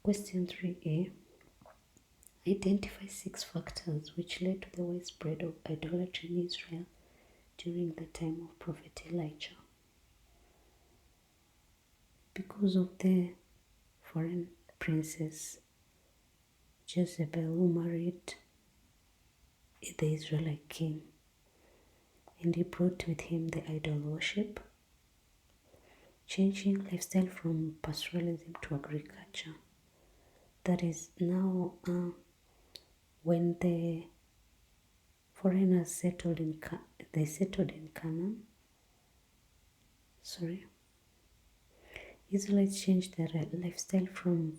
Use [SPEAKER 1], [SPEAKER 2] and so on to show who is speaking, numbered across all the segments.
[SPEAKER 1] Question 3a. Identify 6 factors which led to the widespread of idolatry in Israel during the time of Prophet Elijah. Because of the foreign princess Jezebel, who married the Israelite king, and he brought with him the idol worship, changing lifestyle from pastoralism to agriculture. That is now when the foreigners settled in Canaan. Israelites changed their lifestyle from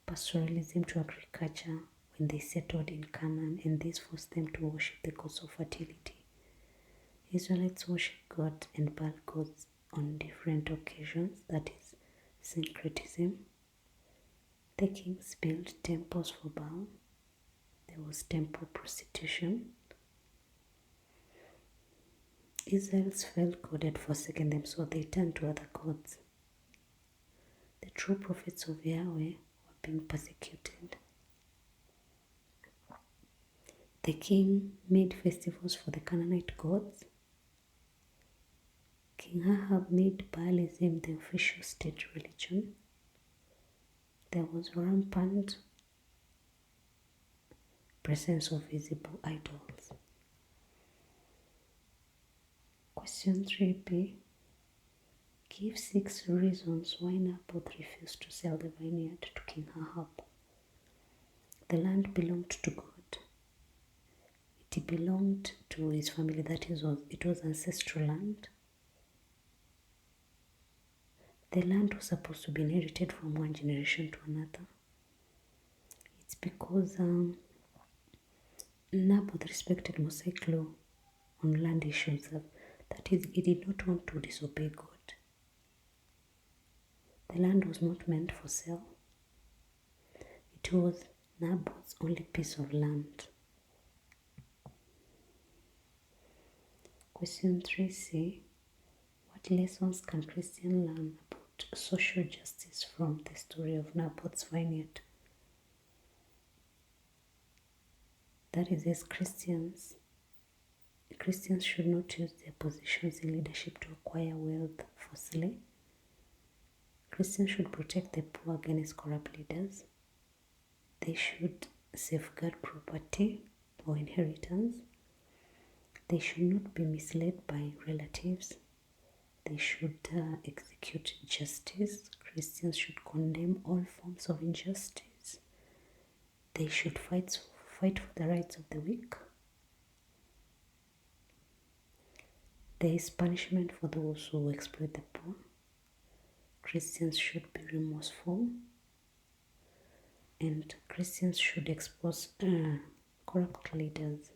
[SPEAKER 1] pastoralism to agriculture when they settled in Canaan, and this forced them to worship the gods of fertility. Israelites worship God and Baal gods on different occasions, that is syncretism. The kings built temples for Baal. There was temple prostitution. Israel felt God had forsaken them, so they turned to other gods. The true prophets of Yahweh were being persecuted. The king made festivals for the Canaanite gods. King Ahab made Baalism the official state religion. There was rampant presence of visible idols. Question 3b. Give 6 reasons why Naboth refused to sell the vineyard to King Ahab. The land belonged to God. It belonged to his family, that is, it was ancestral land. The land was supposed to be inherited from one generation to another. It's because Naboth respected Mosaic law on land issues. That is, he did not want to disobey God. The land was not meant for sale. It was Naboth's only piece of land. Question 3c. What lessons can Christians learn about social justice from the story of Naboth's vineyard? That is, as Christians should not use their positions in leadership to acquire wealth falsely. Christians should protect the poor against corrupt leaders. They should safeguard property or inheritance. They should not be misled by relatives. They should execute justice. Christians should condemn all forms of injustice. They should fight for the rights of the weak. There is punishment for those who exploit the poor. Christians should be remorseful. And Christians should expose corrupt leaders.